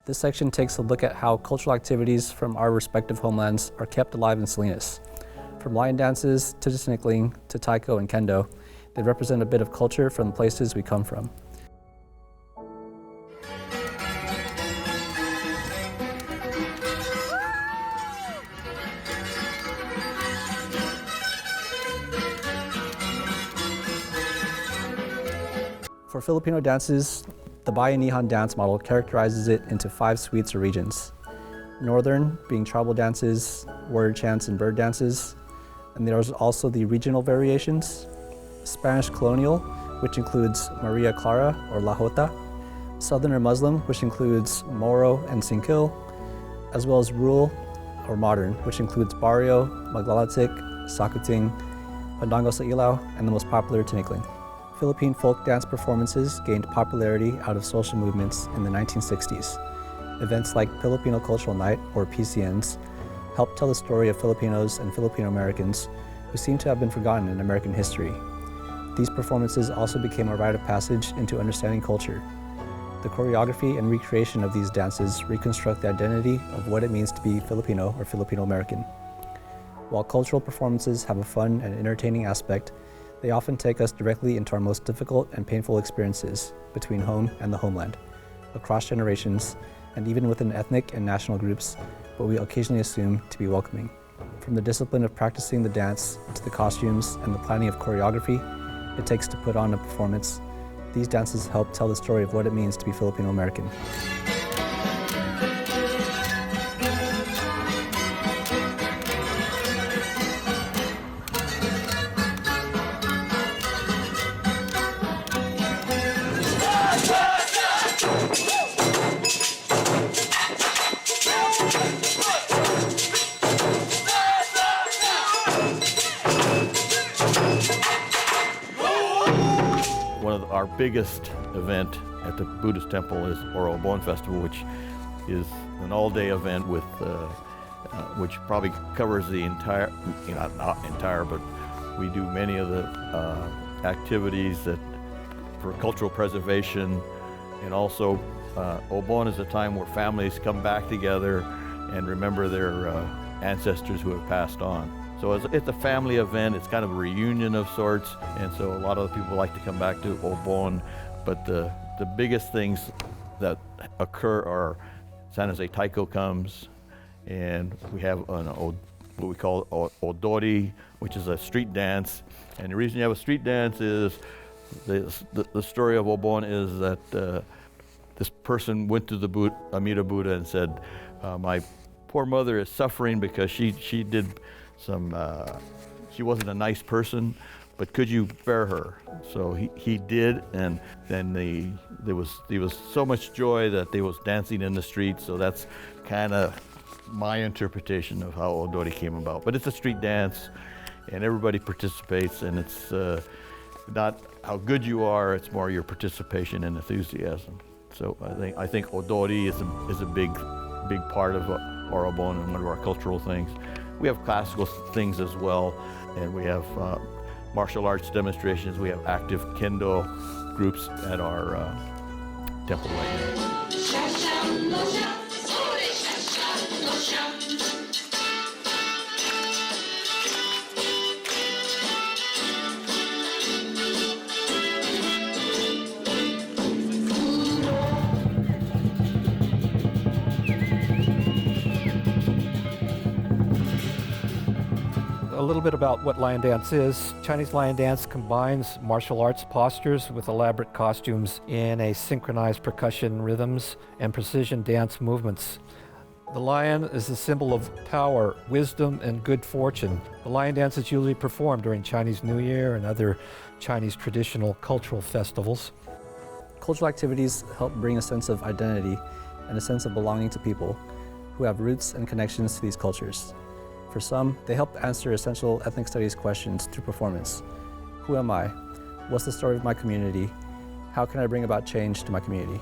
This section takes a look at how cultural activities from our respective homelands are kept alive in Salinas. From lion dances to tinikling to taiko and kendo, they represent a bit of culture from the places we come from. For Filipino dances, the Bayanihan dance model characterizes it into 5 suites or regions. Northern being tribal dances, warrior chants, and bird dances. And there's also the regional variations. Spanish colonial, which includes Maria Clara or La Jota. Southern or Muslim, which includes Moro and Singkil, as well as rural or modern, which includes Barrio, Maglalatik, Sakuting, Pandango sa Ilaw, and the most popular tinikling. Philippine folk dance performances gained popularity out of social movements in the 1960s. Events like Filipino Cultural Night, or PCNs, helped tell the story of Filipinos and Filipino Americans who seem to have been forgotten in American history. These performances also became a rite of passage into understanding culture. The choreography and recreation of these dances reconstruct the identity of what it means to be Filipino or Filipino American. While cultural performances have a fun and entertaining aspect, they often take us directly into our most difficult and painful experiences between home and the homeland, across generations, and even within ethnic and national groups, but we occasionally assume to be welcoming. From the discipline of practicing the dance to the costumes and the planning of choreography it takes to put on a performance, these dances help tell the story of what it means to be Filipino American. Our biggest event at the Buddhist temple is Oro Obon Festival, which is an all-day event with, which probably covers the entire, not entire, but we do many of the activities that for cultural preservation, and also Obon is a time where families come back together and remember their ancestors who have passed on. So it's a family event, it's kind of a reunion of sorts, and so a lot of the people like to come back to Obon, but the biggest things that occur are San Jose Taiko comes, and we have what we call Odori, which is a street dance, and the reason you have a street dance is the story of Obon is that this person went to the Amida Buddha and said, my poor mother is suffering because she did she wasn't a nice person, but could you bear her? So he did, and then there was so much joy that they was dancing in the street. So that's kind of my interpretation of how Odori came about. But it's a street dance, and everybody participates, and it's not how good you are; it's more your participation and enthusiasm. So I think Odori is a big part of Oro Obon and one of our cultural things. We have classical things as well, and we have martial arts demonstrations. We have active kendo groups at our temple right now. A little bit about what lion dance is. Chinese lion dance combines martial arts postures with elaborate costumes in a synchronized percussion rhythms and precision dance movements. The lion is a symbol of power, wisdom, and good fortune. The lion dance is usually performed during Chinese New Year and other Chinese traditional cultural festivals. Cultural activities help bring a sense of identity and a sense of belonging to people who have roots and connections to these cultures. For some, they help answer essential ethnic studies questions through performance. Who am I? What's the story of my community? How can I bring about change to my community?